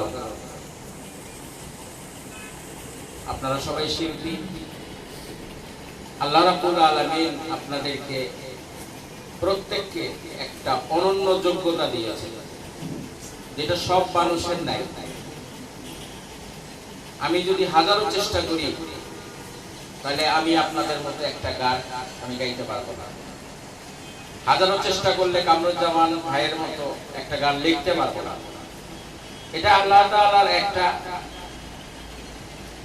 আন্দোলন। আপনারা সবাই শিল্পী, আল্লাহ রাব্বুল আলামিন আপনাদেরকে প্রত্যেককে একটা অনন্য যোগ্যতা দিয়েছে, যেটা সব মানুষের নাই। আমি যদি হাজারো চেষ্টা করি তাহলে আমি আপনাদের মতো একটা গান আমি গাইতে পারবো না। হাজারো চেষ্টা করলে কামরুজ্জামান ভাইয়ের মতো একটা গান লিখতে পারবো না। এটা আল্লাহ তাআলার একটা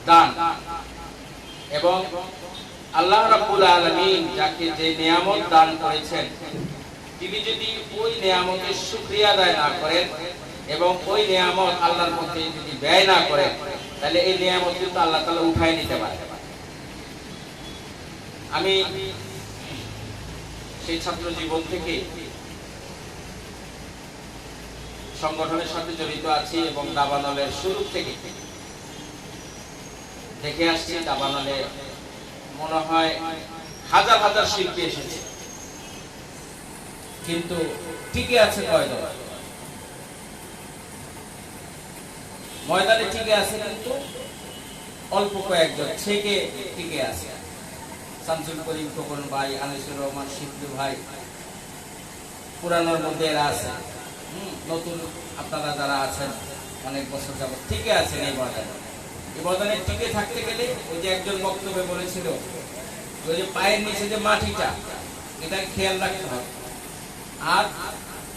দান, এবং আল্লাহ রাব্বুল আলামিন যাকে যে নিয়ামত দান করেছেন, তিনি যদি ওই নিয়ামতের শুকরিয়া আদায় না করেন এবং ওই নিয়ামত আল্লাহর মধ্যে যদি ব্যয় না করেন, তাহলে এই নিয়ামত কিন্তু আল্লাহ তাআলা উঠায় নিতে পারে। আমি সেই ছাত্র জীবন থেকে সংগঠনের সাথে জড়িত আছি এবং দাবানলের শুরু থেকে দেখে আসছি। দাবানলে মনে হয় হাজার হাজার শিল্পী এসেছে, কিন্তু টিকে আছে কয়জন? ময়দানে টিকে আছে কিন্তু অল্প কয়েকজন থেকে টিকে আছে। শামসুল করিম খোকন ভাই, আনিসুর রহমান শিবলু ভাই, পুরানোর মধ্যে এরা আছে। নতুন আপনারা যারা আছেন অনেক বছর যাবত টিকে আছেন এই ময়দানে। এই ময়দানে টিকে থাকতে গেলে ওই যে একজন বক্তব্যে বলেছিল, ওই যে পায়ের নিচে যে মাটিটা, এটা খেয়াল রাখতে হবে। আর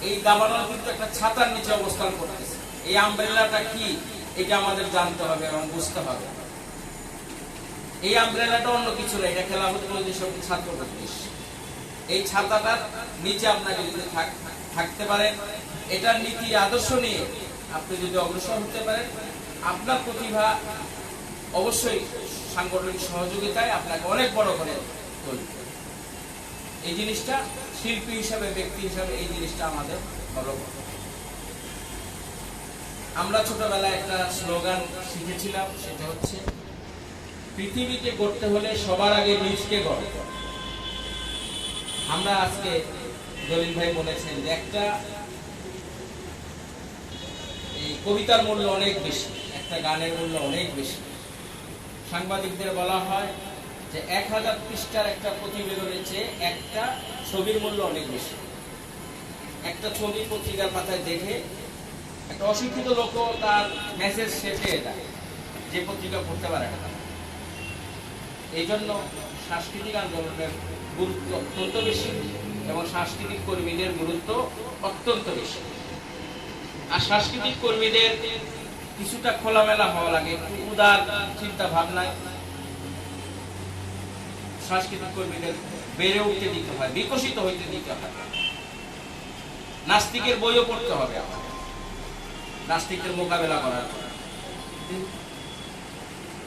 এই দাবানল কিন্তু একটা ছাতার নিচে অবস্থান করতেছে। এই আমব্রেলাটা কি, এটা আমাদের জানতে হবে এবং বুঝতে হবে। এই আমব্রেলাটা অন্য কিছু না, এটা খেলাফত মজলিস ছাত্র প্রদেশ। এই ছাতাটার নিচে আপনাকে যদি থাকতে পারেন, এটার নীতি আদর্শ নিয়ে আপনি যদি অগ্রসর হতে পারেন, আপনার প্রতিভা অবশ্যই সাংগঠনিক সহযোগিতায় আপনাকে অনেক বড় করে তুলবে। এই জিনিসটা শিল্পী হিসাবে, ব্যক্তি হিসাবে এই জিনিসটা আমাদের ফলো করতে হবে। আমরা ছোটবেলায় একটা স্লোগান শিখেছিলাম, সেটা হচ্ছে পৃথিবীকে গড়তে হলে সবার আগে নিজকে গড়তে হবে। আমরা আজকে জলিল ভাই বলেছেন যে একটা এই কবিতার মূল্য অনেক বেশি, একটা গানের মূল্য অনেক বেশি। সাংবাদিকদের বলা হয় যে 1000 পৃষ্ঠার একটা প্রতিবেদনের চেয়ে একটা ছবির মূল্য অনেক বেশি। একটা ছবি পত্রিকার পাতায় দেখে একটা অশিক্ষিত লোক তার মেসেজ শেষে এটা যে পত্রিকা পড়তে পারে না। এই জন্য সাংস্কৃতিক আন্দোলনের গুরুত্ব অত্যন্ত বেশি এবং সাংস্কৃতিক কর্মীদের গুরুত্ব অত্যন্ত বেশি। আর সাংস্কৃতিক কর্মীদের কিছুটা খোলামেলা হওয়া লাগে, একটু উদার চিন্তা ভাবনায় সাংস্কৃতিক কর্মীদের বেড়ে উঠতে দিতে হয়, বিকশিত হইতে দিতে হয়। নাস্তিকের বইও পড়তে হবে আমাদের, নাস্তিকের মোকাবেলা করার জন্য।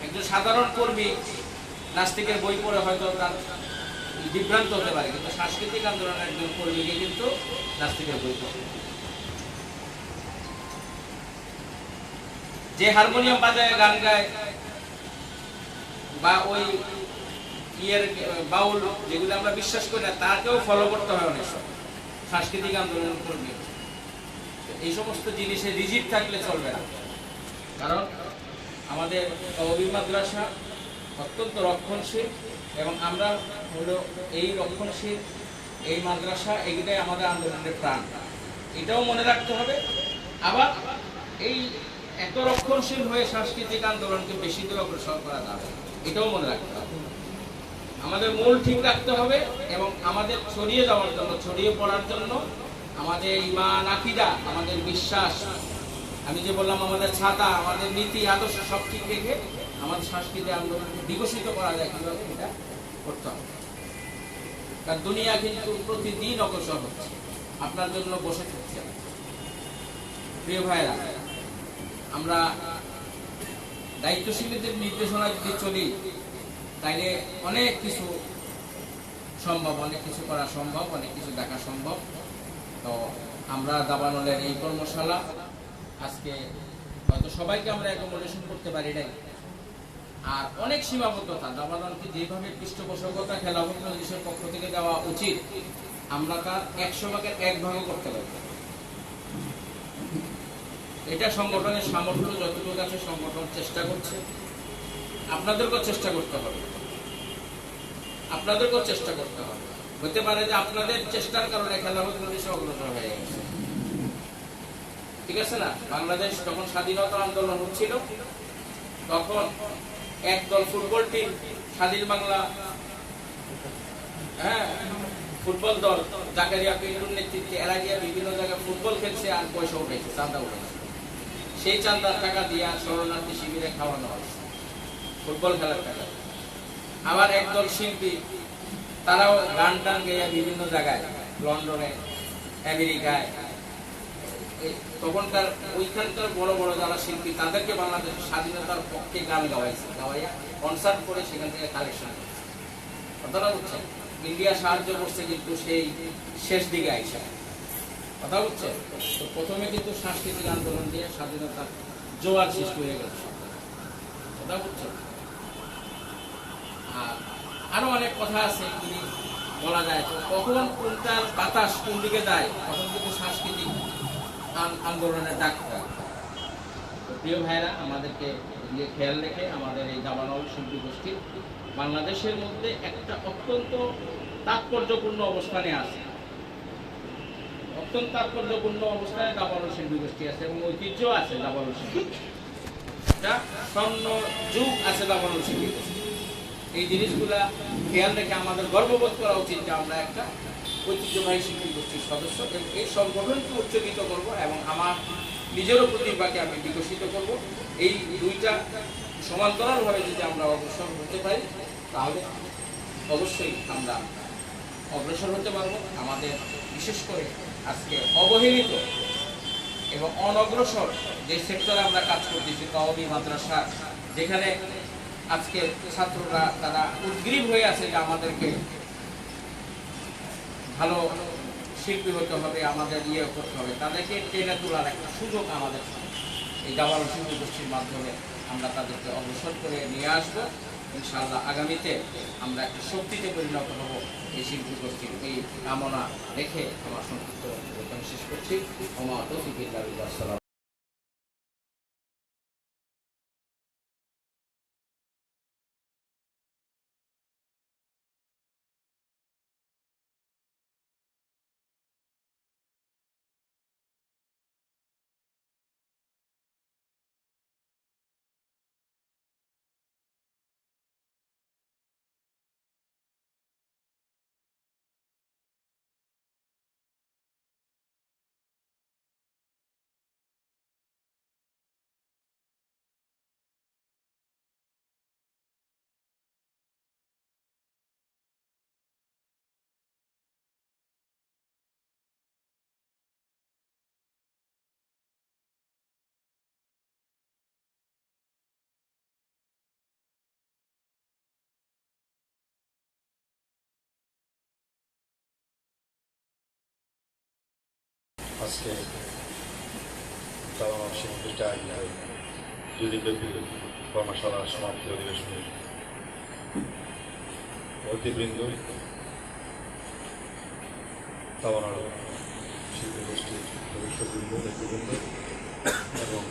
একজন সাধারণ কর্মী নাস্তিকের বই পড়ে হয়তো তার বিভ্রান্ত হতে পারে, কিন্তু সাংস্কৃতিক আন্দোলনের একজন কর্মীকে কিন্তু নাস্তিকের বই পড়ে। যে হারমোনিয়াম বাজায় গান গায় বা ওই ইয়ের বাউল যেগুলো আমরা বিশ্বাস করি না, তাকেও ফলো করতে হয় অনেক সময় সাংস্কৃতিক আন্দোলন কর্মী। এই সমস্ত জিনিসে রিজিড থাকলে চলবে না, কারণ আমাদের তওবী মাদ্রাসা অত্যন্ত রক্ষণশীল এবং আমরা হলো এই রক্ষণশীল এই মাদ্রাসা, এগুলোই আমাদের আন্দোলনের প্রাণ। এটাও মনে রাখতে হবে। আবার এই এত রক্ষণশীল হয়ে সাংস্কৃতিক আন্দোলনকে বেশি দূর অগ্রসর করা যাবে, এটাও মনে রাখতে হবে। আমাদের মূল ঠিক রাখতে হবে এবং আমাদের ছড়িয়ে যাওয়ার জন্য, ছড়িয়ে পড়ার জন্য আমাদের ঈমান, আকীদা, আমাদের বিশ্বাস, আমি যে বললাম আমাদের ছাতা, আমাদের নীতি আদর্শ সব ঠিক রেখে আমাদের সাংস্কৃতিক আন্দোলনকে বিকশিত করা যায় কিভাবে, এটা করতে হবে। কারণ দুনিয়া কিন্তু প্রতিদিন অগ্রসর হচ্ছে, আপনার জন্য বসে থাকছে। প্রিয় ভাইরা, আমরা দায়িত্বশীলদের নির্দেশনা যদি চলি তাইলে অনেক কিছু সম্ভব, অনেক কিছু করা সম্ভব, অনেক কিছু দেখা সম্ভব। তো আমরা দাবানলের এই কর্মশালা আজকে হয়তো সবাইকে আমরা অ্যাকোমোডেশন করতে পারি নাই, আর অনেক সীমাবদ্ধতা। দাবানলকে যেভাবে পৃষ্ঠপোষকতা খেলাফত মজলিসের পক্ষ থেকে দেওয়া উচিত, আমরা তার 100 ভাগের 1 ভাগও করতে পারি। এটা সংগঠনের সামর্থ্য যতটুকু আছে সংগঠন চেষ্টা করছে। আপনাদেরকেও চেষ্টা করতে হবে, আপনাদেরকেও চেষ্টা করতে হবে। হতে পারে যে আপনাদের চেষ্টার কারণে খেলাফত মজলিস অগ্রসর হয়ে গেছে, ঠিক আছে না? বাংলাদেশ যখন স্বাধীনতা আন্দোলন হচ্ছিল তখন একদল ফুটবল টিম স্বাধীন বাংলা, হ্যাঁ, ফুটবল দল জাকারিয়া পিন্টুর নেতৃত্বে এরা গিয়ে বিভিন্ন জায়গায় ফুটবল খেলছে আর পয়সা উঠেছে, চাঁদা উঠেছে। সেই চাঁদার টাকা দিয়ে শরণার্থী শিবিরে খাওয়ানো হয়েছে ফুটবল খেলার টাকা। আবার একদল শিল্পী তারাও গান টান গেয়ে বিভিন্ন জায়গায়, লন্ডনে, আমেরিকায়, তখনকার ওইখানকার বড় বড় যারা শিল্পী তাদেরকে বাংলাদেশের স্বাধীনতার পক্ষে গান গাওয়াইয়া কনসার্ট করে সেখান থেকে কালেকশন করছে। কথাটা বুঝছেন? ইন্ডিয়া সাহায্য করছে কিন্তু সেই শেষ দিকে আইসা, কথা বুঝছেন? তো প্রথমে কিন্তু সাংস্কৃতিক আন্দোলন দিয়ে স্বাধীনতার জোয়ার সৃষ্টি হয়ে গেছে, কথা বুঝছেন? আর আরো অনেক কথা আছে এগুলি বলা যায়। তো কখন কোনটার বাতাস কোন দিকে যায় তখন কিন্তু সাংস্কৃতিক আন্দোলনের ডাক দেয়। প্রিয় ভাইরা, আমাদেরকে খেয়াল রেখে আমাদের এই দাবানল শিল্পী গোষ্ঠী বাংলাদেশের মধ্যে একটা অত্যন্ত তাৎপর্যপূর্ণ অবস্থানে আছে, অত্যন্ত তাৎপর্যপূর্ণ অবস্থানে দাবানল শিল্পী গোষ্ঠী আছে এবং ঐতিহ্য আছে দাবানল শিল্পী, একটা স্বর্ণ যুগ আছে দাবানল শিল্পী গোষ্ঠী। এই জিনিসগুলা খেয়াল রেখে আমাদের গর্ববোধ করা উচিত যে আমরা একটা ঐতিহ্যবাহী শিল্পী গোষ্ঠীর সদস্য এবং এই সংগঠনকে উচ্চকিত করব এবং আমার নিজেরও প্রতিভাকে আমি বিকশিত করব। এই দুইটা সমান্তরালভাবে যদি আমরা অগ্রসর হতে পারি তাহলে অবশ্যই আমরা অগ্রসর হতে পারবো। আমাদের বিশেষ করে আজকে অবহেলিত এবং অনগ্রসর যে সেক্টরে আমরা কাজ করতেছি, কওমি মাদ্রাসা, যেখানে আজকে ছাত্ররা তারা উদ্গ্রীব হয়ে আছে যে আমাদেরকে ভালো শিল্পী হতে হবে, আমাদের করতে হবে, তাদেরকে টেনে তোলার একটা সুযোগ আমাদের এই দাবানল শিল্পী গোষ্ঠীর মাধ্যমে আমরা তাদেরকে অগ্রসর করে নিয়ে আসবো। ইনশাআল্লাহ আগামীতে আমরা একটা শক্তিতে পরিণত হব এই শিল্পী গোষ্ঠীর এই কামনা রেখে আমার সংক্ষিপ্ত শেষ করছি। আমার তৌফিক ইল্লা বিল্লাহ। আজকে দাবানল শিল্পী আয়োজিত দুদিনব্যাপী কর্মশালা সমাপ্তি অধিবেশনের অতিবৃন্দ, দাবানল শিল্পী গোষ্ঠীর সদস্যবৃন্দ, নেতৃবৃন্দ এবং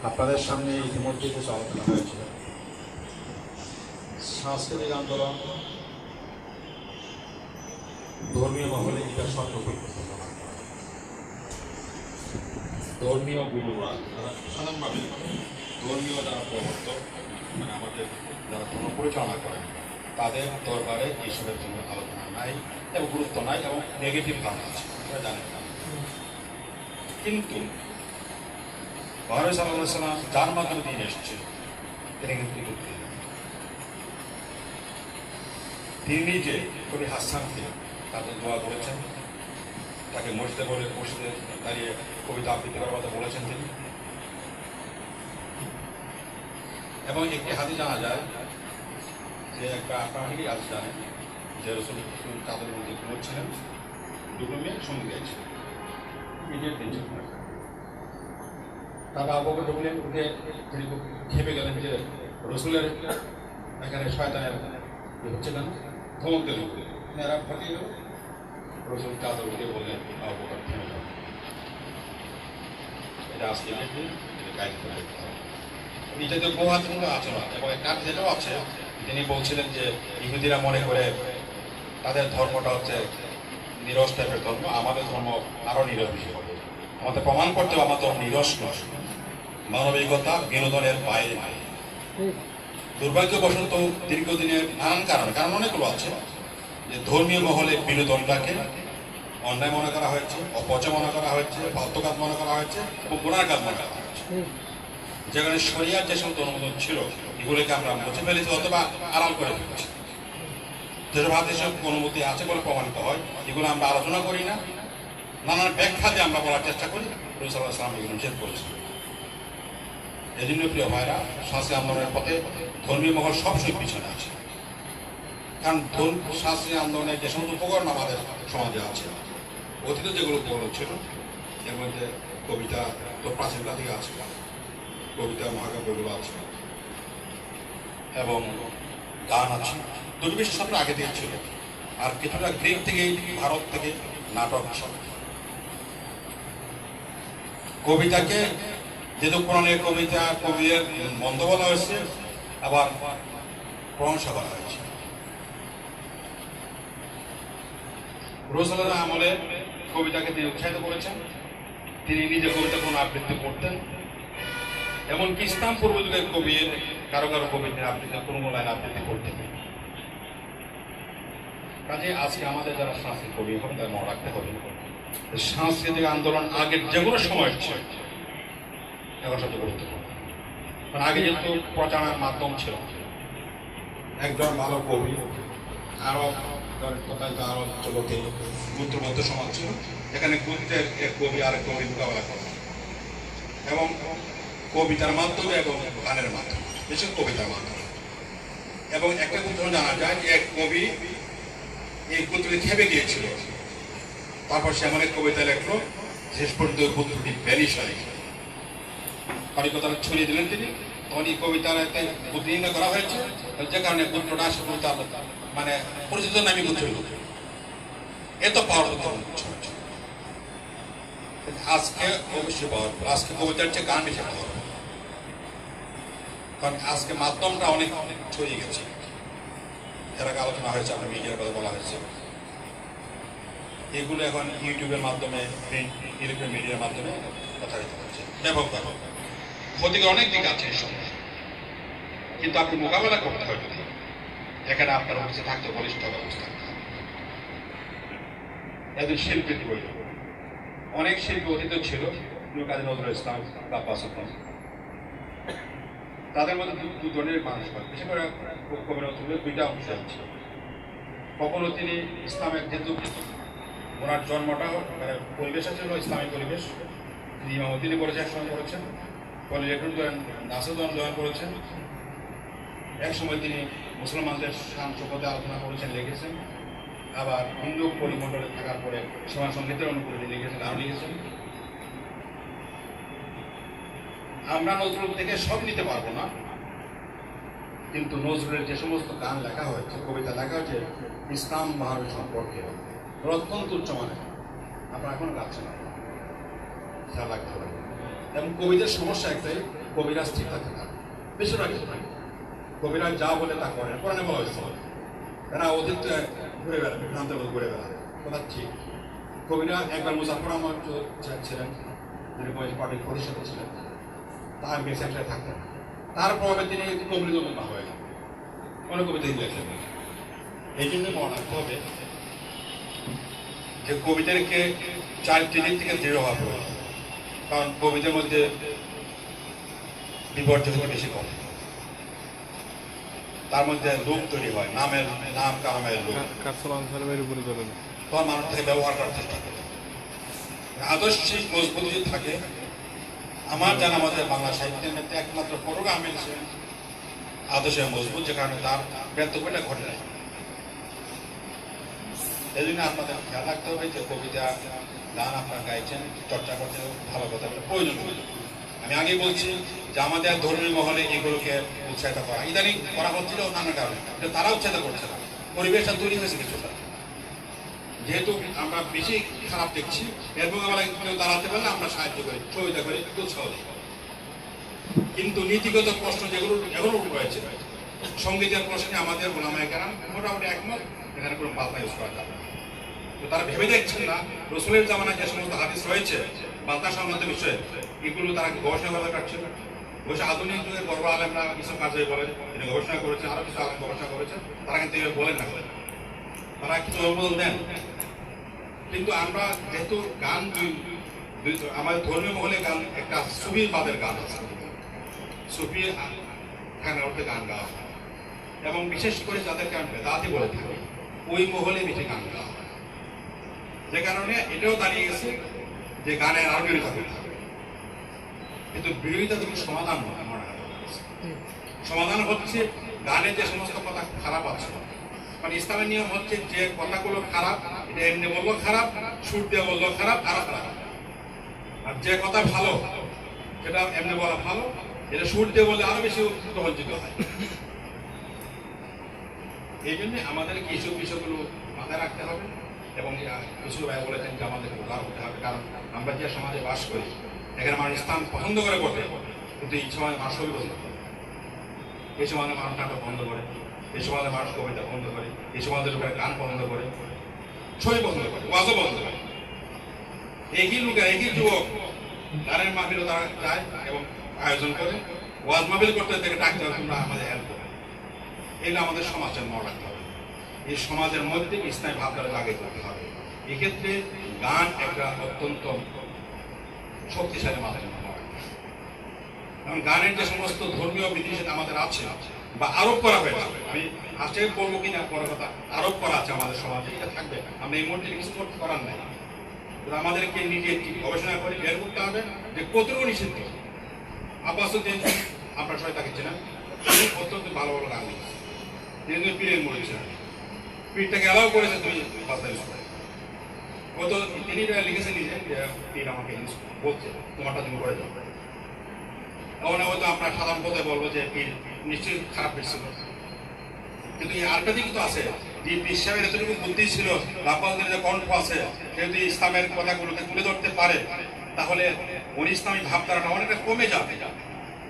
আপনাদের সামনে ইতিমধ্যে কিছু আলোচনা হয়েছিল। সাংস্কৃতিক আন্দোলন ধর্মীয় মহলে এটা সর্বপরিবর্তন, ধর্মীয় গুরুরা সাধারণভাবে ধর্মীয় যারা প্রবর্তক, মানে আমাদের যারা ধর্ম পরিচালনা করেন, তাদের দরবারে এইসবের জন্য আলোচনা নাই এবং গুরুত্ব নাই এবং নেগেটিভ ধারণা আছে, এটা জানেন না। কিন্তু মহানবী সাল্লাল্লাহু আলাইহি ওয়াসাল্লাম যার মাধ্যমে দিন এসছে তিনি কিন্তু করতে, তিনি নিজে কবি হাসানকে তাকে দোয়া করেছেন, তাকে মসজিদে দাঁড়িয়ে কবিতা আবৃত্তি করার কথা বলেছেন তিনি। এবং একটি হাদিস জানা যায় যে আপনারা অনেকেই হাদিস জানেন যে রাসূল তাদের মধ্যে কুনুত ছিলেন, দুটো মেয়ে সঙ্গে গিয়েছিলেন, নিজের তিনজন। তারা আবু বকর উঠে তিনি খুব খেপে গেলেন যে রাসূলের এখানে শয়তানের হচ্ছে কেন, ধমক দিল, এরা ফাটিয়ে গেল। রসুল চাদরকে বললেন আবু বকর থেমে যাও, এটা আজকে গাইড করে দেখতে হবে। এটা তো বহু আচরণ এবং একটা যেটাও আছে, তিনি বলছিলেন যে ইহুদিরা মনে করে তাদের ধর্মটা হচ্ছে নিরস টাইপের ধর্ম, আমাদের ধর্ম আরো নিরস বেশি হবে। আমাদের প্রমাণ করতে হবে আমার ধর্ম নিরস নয়, মানবিকতা বিনোদনের বাইরে। দুর্ভাগ্যবশত দীর্ঘদিনের নানান কারণ অনেকগুলো আছে যে ধর্মীয় মহলে বিনোদনটাকে অন্যায় মনে করা হয়েছে, অপচয় মনে করা হয়েছে, ফালতু কাজ মনে করা হয়েছে এবং গুনার কাজ মনে করা হয়েছে। যেখানে শরিয়ার যে সমস্ত অনুমোদন ছিল এগুলোকে আমরা মুছে ফেলেছি অথবা আড়াল করে ফেলেছি। যেসব হাদিসের অনুমতি আছে বলে প্রমাণিত হয় এগুলো আমরা আলোচনা করি না, নানান ব্যাখ্যা দিয়ে আমরা বলার চেষ্টা করি। রসূল সাল্লাল্লাহু আলাইহি ওয়াসাল্লাম এগুলো নিষেধ করেছেন। এই জন্য প্রিয় ভাইরা, শাস্ত্রী আন্দোলনের পথে ধর্মীয় মহল সবসময় পিছনে আছে। কারণ শাস্ত্রী আন্দোলনের যে সমস্ত উপকরণ আমাদের সমাজে আছে, অতীতে যেগুলো উপকরণ ছিল এর মধ্যে কবিতা তো প্রাচীনকাল থেকে আছে, কবিতা মহাকাব্যগুলো আছে এবং গান আছে। দুটো বেশি সবটা আগে থেকে ছিল, আর কিছুটা গ্রিক থেকে, ভারত থেকে নাটক ছিল। কবিতাকে যেহেতু কোরআনের কবিতা কবির বন্ধ বলা হয়েছে, আবার প্রশংসা করা হয়েছে। রসুলের আমলে কবিতাকে তিনি উৎসাহিত করেছেন, তিনি নিজে কবিতা কোন আবৃত্তি করতেন, এমনকি ইসলাম পূর্ব যুগের কবির কারো কবিতার আবৃত্তি কোনো লাইন আবৃত্তি করতেন। কাজে আজকে আমাদের যারা সাংস্কৃতিক কবি হবে তাদের মনে রাখতে হবে সাংস্কৃতিক আন্দোলন আগের যে কোনো সময় ছিল এখন সবচেয়ে গুরুত্বপূর্ণ। কারণ আগে যেহেতু প্রচারণার মাধ্যম ছিল, একজন ভালো কবি আরো আরো জগতে গুত্রবদ্ধ সমাজ ছিল, এখানে গুত্রের এক কবি আরেক কবি মোকাবেলা করে এবং কবিতার মাধ্যমে এবং গানের মাধ্যমে, বিশেষ কবিতার মাধ্যমে। এবং একটা উদাহরণ জানা যায় যে এক কবি এই পুত্রটি খেপে গিয়েছিল, তারপর সে এমন এক কবিতা লেখলো শেষ পর্যন্ত পুত্রটি ভ্যানিশ হয়, কারিকতাটা ছড়িয়ে দিলেন তিনি। তখন এই কবিতার একটা উদ্দীর্ণ করা হয়েছে, যে কারণে পুত্রটা আসলে তার মানে পরিচিত নামী পুত্র লোক এত পাওয়ার আজকে অবশ্যই পাওয়ার, আজকে কবিতার চেয়ে গান বেশি পাওয়ার, কারণ আজকে মাধ্যমটা অনেক ছড়িয়ে গেছে। এর আগে আলোচনা হয়েছে, আপনার মিডিয়ার কথা বলা হয়েছে, এগুলো এখন ইউটিউবের মাধ্যমে, প্রিন্ট ইলেকট্রনিক মিডিয়ার মাধ্যমে প্রচারিত হচ্ছে। ব্যাপকভাবে ক্ষতিকর অনেক দিক আছে এই সময়, কিন্তু আপনি মোকাবেলা করতে হয় যদি এখানে আপনার অফিসে থাকতে বলিষ্ঠ ব্যবস্থা। একজন শিল্পী বইল, অনেক শিল্পী অতীত ছিল, কাজী নজরুল ইসলাম, আব্বাস সুলতান, তাদের মধ্যে দু ধরনের মানুষ হয়। বিশেষ করে কবি নজরুলের দুইটা অংশ আছে। কখনো তিনি ইসলামের যেহেতু ওনার জন্মটা মানে পরিবেশ ছিল ইসলামিক পরিবেশ, তিনি ইমামতি করেছেন, একসময় করেছেন, নাসরুদ্দৌলা জয়েন করেছেন, একসময় তিনি মুসলমানদের শান সম্পদে আলোচনা করেছেন, লিখেছেন। আবার হিন্দু পরিমণ্ডলে থাকার পরে সমাজ সঙ্গীতের অনুকূলে তিনি লিখেছেন, গান লিখেছেন। আমরা নজরুল থেকে সব নিতে পারবো না, কিন্তু নজরুলের যে সমস্ত গান লেখা হয়েছে, কবিতা লেখা হয়েছে ইসলাম মহাবীর সম্পর্কে অত্যন্ত উচ্চমানের, আপনারা এখনো গাচ্ছেন না, খেয়াল রাখতে হবে। এবং কবিদের সমস্যা একটাই, কবিরা স্থির থাকতে পারে বেশিরভাগ কবিরা যা বলে তা করে, কোরআনে বলা হয়েছে এরা অতীত ঘুরে বেড়াবে, বিভ্রান্তের মধ্যে ঘুরে বেড়াবে, কথা ঠিক। কবিরা একবার মুজাফর আহমদ ছিলেন, যিনি পার্টির পরিষদে ছিলেন, তার মেসেজটায় থাকতেন, তার প্রভাবে তিনি কবিদের না হয়ে গেলেন, অনেক কবিতা লিখেছেন। এই জন্য মনে রাখতে হবে যে কবিদেরকে চারটি দিক থেকে দৃঢ় হওয়া প্রয়োজন। কারণ কবিদের মধ্যে বিপর্যয় বেশি কম, তার মধ্যে লোক তৈরি হয়, নাম কামামের লোক, তখন মানুষ থেকে ব্যবহার করার চেষ্টা করে। আদর্শিক মজবুত যদি থাকে, আমার জানা মতে বাংলা সাহিত্যের মধ্যে একমাত্র ফরুক আহমেদ ছিলেন আদর্শে মজবুত, যে কারণে তার ব্যর্থটা ঘটে নাই। এই জন্য আপনাদের খেয়াল রাখতে হবে যে কবিতা গান আপনারা গাইছেন, চর্চা করছেন, ভালো কথা প্রয়োজন। আমি আগেই বলছি যে আমাদের ধর্মীয় মহলে এগুলোকে উৎসাহিত করা ইদানিং করা হচ্ছিল নানা কারণে, তারা উৎসাহিত করছে না, পরিবেশটা তৈরি হয়েছে কিছুটা। যেহেতু আমরা বেশি খারাপ দেখছি, এরপর আমরা কেউ দাঁড়াতে পারলে আমরা সাহায্য করি, সহযোগিতা করি, উৎসাহ দিই। কিন্তু নীতিগত প্রশ্ন যেগুলো এখনো রয়েছে, সঙ্গীতের প্রশ্নে আমাদের ওলামায়ে কেরাম মোটামুটি একমত, এখানে কোনো বালতা ইউজ করা যাবে না। তো তারা ভেবে দেখছেন না রসুলের জামানায় যে সমস্ত হাদিস রয়েছে বালতা সংক্রান্ত বিষয়ে, এগুলো তারা গবেষণা করে কাটছে। অবশ্য আধুনিক যুগের বড় আলেমরা কিছু কাজে বলেন, এটা গবেষণা করেছে, আরো কিছু আলেম গবেষণা করেছে, তারা কিন্তু এভাবে বলেন না, তারা কিছু অনুমোদন দেন। কিন্তু আমরা যেহেতু গান আমাদের ধর্মীয় মহলে গান একটা সুফি বাদের গান আছে, সুফি গানের অর্থে গান গাওয়া হয়, এবং বিশেষ করে যাদেরকে আমি বেদাতি বলে থাকি ওই মহলে বেশি গান গাওয়া হয়। যে কারণে এটাও দাঁড়িয়ে গেছে যে গানের আরো বিরোধিতা করতে হবে। কিন্তু বিরোধিতা তুমি সমাধান নয়, আমার সমাধান হচ্ছে গানের যে সমস্ত কথা খারাপ আছে, মানে ইসলামের নিয়ম হচ্ছে যে কথাগুলো খারাপ এটা এমনি বললো খারাপ, সুর দিয়ে বললো খারাপ, খারাপ খারাপ। আর যে কথা ভালো সেটা এমনি বলা ভালো, এটা সুর দিয়ে বললে আরো বেশি গ্রহণযোগ্য হয়। এই জন্য আমাদেরকে এইসব বিষয়গুলো মাথায় রাখতে হবে। এবং কিছু ভাই বলেছেন যে আমাদেরকে উদ্ধার হতে হবে, কারণ আমরা যে সমাজে বাস করি এখানে মানুষ ইসলাম পছন্দ করে বটে, কিন্তু এই সময় মানুষ ছবি পছন্দ করে, এই সমাজে মানুষ নাটক বন্ধ করে, এই সমাজে মানুষ কবিতা বন্ধ করে, এই সমাজের লোকের গান পছন্দ করে, ছবি পছন্দ করে, ওয়াজও পছন্দ করে। একই লোকের একই যুবক গানের মাহফিলও তারা যায় এবং আয়োজন করে, ওয়াজ মাহফিল করতে থেকে ডাকতে হবে তোমরা আমাদের হেল্প করো। এগুলো আমাদের সমাজের মনে রাখতে হবে। এই সমাজের মধ্যে ইসলামী ভাবধারা লাগিয়ে করতে হবে। এক্ষেত্রে গান একটা অত্যন্ত শক্তিশালী মাধ্যম। এবং গানের যে সমস্ত ধর্মীয় বিধিনিষেধ আমাদের আছে বা আরোপ করা হয়েছে, আমি আজকে বলবো কিনা পরে কথা, আরোপ করা আছে আমাদের সমাজে, এটা থাকবে। আমরা এই মুহূর্তে কিছু করতে করার নাই, আমাদেরকে নিজে গবেষণা করে বের করতে হবে যে কতটুকু নিষিদ্ধ। আব্বাসউদ্দিন আপনার সবাই তাকে চেনেন, অত্যন্ত ভালো ভালো গান লিখেছে, তিনি পীরের মরেছেন, পীরটাকে অ্যালাউ করেছে তুমি বাস্তা ইউজ করে। ও তো তিনি লিখেছেন নিজে যে পীর আমাকে ইউজ বলছে, তোমারটা তুমি করে যাও। তখন হয়তো আপনার সাধারণ কথায় বলবো যে পীর নিশ্চয়ই খারাপ পেয়েছিল, কিন্তু এই আরেকটা দিক তো আছে, যে পীর সাহেবের এতটুকু বুদ্ধি ছিল, আব্বাসউদ্দিনের যে কণ্ঠ আছে, সে যদি ইসলামের কথাগুলোকে তুলে ধরতে পারে তাহলে উনি ইসলামী ভাবধারাটা অনেকটা কমে যাবে,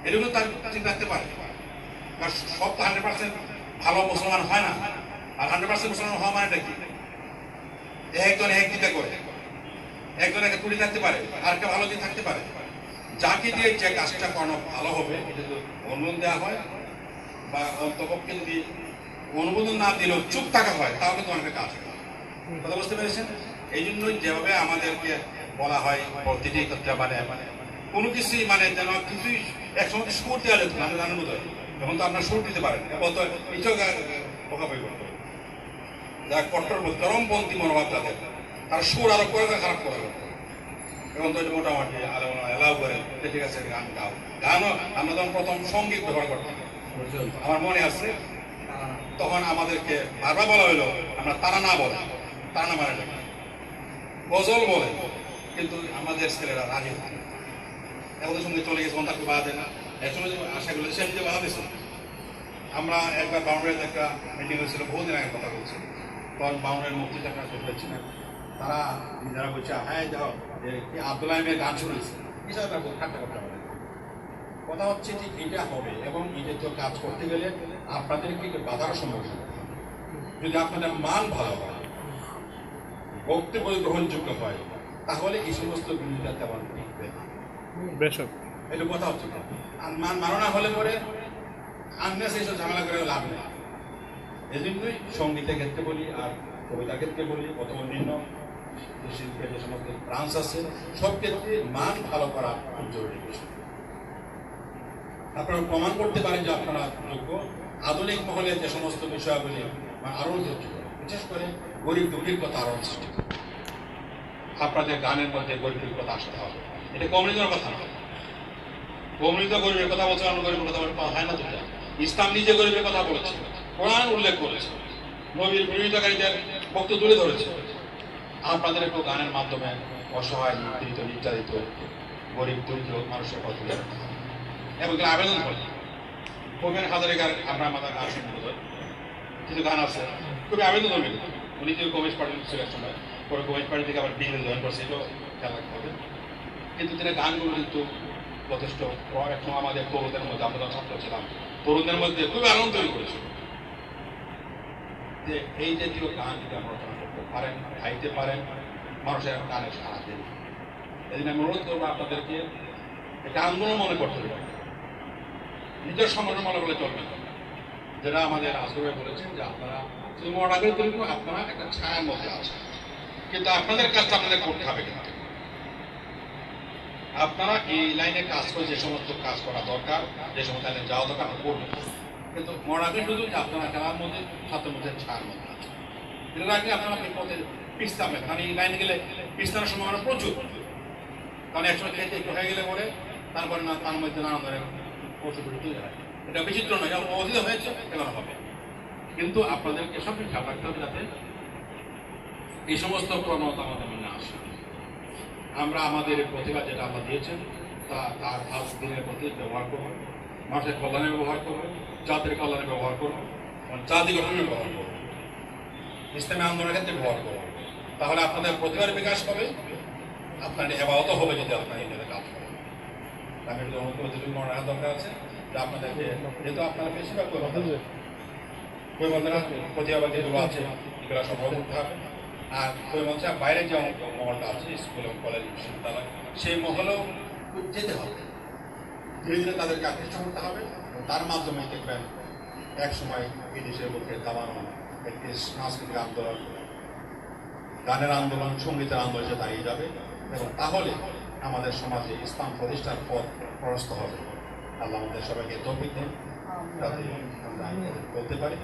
এটুকু তার চিন্তা রাখতে পারে। কারণ সব তো 100% ভালো মুসলমান হয় না, আর 100% মুসলমান হওয়া মানেটা কি? একজন এক দিতে করে, একজন একে তুলে থাকতে পারে, আর একটা ভালো দিন থাকতে পারে। যাকে দিয়ে যে কাজটা করানো ভালো হবে এটা যদি অনুমোদন দেওয়া হয় বা অন্তপক্ষে যদি অনুমোদন না দিলেও চুপ থাকা হয়, তাহলে তো অনেকটা কাজ হবে। কথা বুঝতে পেরেছেন? এই জন্যই যেভাবে আমাদেরকে বলা হয় প্রতিটি ক্ষেত্রে মানে কোনো কিছুই মানে যেন কিছুই একসময় সুর দেওয়া যেত না, জানেন বোধ হয় এখন তো আপনার সুর দিতে পারেন, এখন তো ইচ্ছক বকাবকি করতে হবে। যারা কট্টর চরমপন্থী মনোভাব তাদের, তারা সুর আরো করে খারাপ করে। এখন তো মোটামুটি এলাও করে ঠিক আছে গান গাও, গানও আমরা যখন প্রথম সঙ্গীত ব্যবহার করতাম আমার মনে আছে, তখন আমাদেরকে বারবার বলা হলো আমরা তারা না বলে, তারা না মানে গজল বলে, কিন্তু আমাদের ছেলেরা রাজি হয় এখন সঙ্গে চলে গেছে, তাকে বাধা দেয় না, একসময় আশা করলে সে নিজে বাধা দিয়েছে। আমরা একবার বাউন্ডারিতে একটা মিটিং হয়েছিল, বহুদিন আগে কথা বলছি, তখন বাউন্ডারির মুক্তিটা একটা হয়েছিল, তারা যারা বলছে হ্যাঁ যাও আব্দুল্লাহ মেয়ের গান শুনেছে, হিসাবে ঠাট্টা করতে পারে। কথা হচ্ছে যে এটা হবে এবং এটা তো কাজ করতে গেলে আপনাদেরকে বাধার সম্মুখীন হবে। যদি আপনাদের মান ভালো হয়, বক্তব্য গ্রহণযোগ্য হয়, তাহলে এই সমস্ত বিরোধিতা তেমন টিকবে না। এটা কথা হচ্ছে আর মান মাননা হলে পরে আন্দাজ এইসব ঝামেলা করে লাভ নেই। এই জন্যই সঙ্গীতের ক্ষেত্রে বলি আর কবিতার ক্ষেত্রে বলি, অথবা অন্যান্য শিল্পের যে সমস্ত ব্রাঞ্চ আছে সব ক্ষেত্রে মান ভালো করা খুব জরুরি বিষয়। আপনারা প্রমাণ করতে পারেন যে আপনারা যোগ্য। আধুনিক মহলে যে সমস্ত বিষয়গুলি আরো যোগ্য, বিশেষ করে গরিব দুঃখীর কথা আরো সৃষ্টি করে আপনাদের গানের মধ্যে গরিবের কথা আসতে হবে। এটা কমিউনিজমের কথা নয়, কমিউনিজম গরিবের কথা বলছে, অন্য গরিবের কথা হয় না। যেটা ইসলাম নিজে গরিবের কথা বলেছে, কোরআন উল্লেখ করেছে, নবীর বিরোধিতাকারীদের বক্তব্য তুলে ধরেছে। আপনাদের একটু গানের মাধ্যমে অসহায় নিপীড়িত নির্যাতিত গরিব দরিদ্র মানুষের কথা তুলে ধরতে হবে এবং আবেদন করে। কবির হাজারিকার আমরা আমাদের গান শুনতে কিছু গান আছে খুবই আবেদন ধর্মী, উনি তো কমিউনিস্ট পার্টির ছিল এক সময়, পরে কমিউনিস্ট পার্টি থেকে আবার বিএনপি জয়েন করছে, এটাও খেয়াল রাখতে হবে। কিন্তু তিনি গানগুলো কিন্তু যথেষ্ট এখন আমাদের তরুণদের মধ্যে, আমরা যখন ছাত্র ছিলাম তরুণদের মধ্যে খুবই আনন্দ তৈরি করেছিল। যে এই জাতীয় গান যদি আমরা রচনা করতে পারেন, গাইতে পারেন, মানুষের গানে সাড়া দেবে। এই জন্য আমি অনুরোধ করবো আপনাদেরকে এটা আন্দোলন মনে করতে হবে, নিজের সংগঠন মনে করলে চলবে না। যেটা আমাদের আসলে বলেছেন যে আপনারা শুধু মডার্ন তৈরি করুন, আপনারা একটা ছায়ার মধ্যে আছেন, কিন্তু আপনাদের কাজটা আপনাদের করতে হবে। কিন্তু আপনারা এই লাইনে কাজ করে যে সমস্ত কাজ করা দরকার, যে সমস্ত লাইনে যাওয়া দরকার আমরা করবেন, কিন্তু মডার্ন শুধু যে আপনারা খেলার মধ্যে ছাত্রের মধ্যে ছায়ার মধ্যে আছেন, এটা রাখলে আপনারা এই পথে পিছতাবেন। কারণ এই লাইনে গেলে পিছতানোর সম্ভাবনা প্রচুর, কারণ একসময় খেতে একটু হয়ে গেলে পরে তারপরে না তার মধ্যে নানা ধরনের প্রচুর তৈরি হয়। এটা বিচিত্র নয়, যেমন অবধিত হয়েছে এবার হবে, কিন্তু আপনাদেরকে সব খেয়াল রাখতে হবে যাতে এই সমস্ত প্রবণতা আমাদের মনে আসে। আমরা আমাদের প্রতিভা যেটা আমরা দিয়েছেন তা তার আজ দিনের প্রতি ব্যবহার করবো, মানুষের কল্যাণে ব্যবহার করবো, জাতির কল্যাণে ব্যবহার করবো, জাতি গঠনে ব্যবহার করবো, ইসলামী আন্দোলনের ক্ষেত্রে ব্যবহার করবো। তাহলে আপনাদের প্রতিভার বিকাশ হবে, আপনার হেবাহত হবে যদি আপনার এই কাজ করেন। আমি একটু অনুমতি মনে রাখা দরকার আছে যে আপনাদেরকে, যেহেতু আপনারা বেশিরভাগ কৈবন্ধরা প্রতিভাবাদ যেগুলো আছে এগুলো সংগ্রহ করতে হবে। আর কৈবন্ধা বাইরে যে মহলটা আছে, স্কুল এবং কলেজ বিশ্ববিদ্যালয়, সেই মহলেও যেতে হবে, ধীরে ধীরে তাদেরকে আকৃষ্ট করতে হবে। তার মাধ্যমে দেখবেন এক সময় এই দেশের পক্ষে দাবানো একটি সাংস্কৃতিক আন্দোলন, গানের আন্দোলন, সঙ্গীতের আন্দোলন সে দাঁড়িয়ে যাবে, এবং তাহলে আমাদের সমাজে ইসলাম প্রতিষ্ঠার পথ প্রশস্ত হবে। আল্লাহ আমাদের সবাইকে তৌফিক দেন যাতে আমরা বলতে পারি।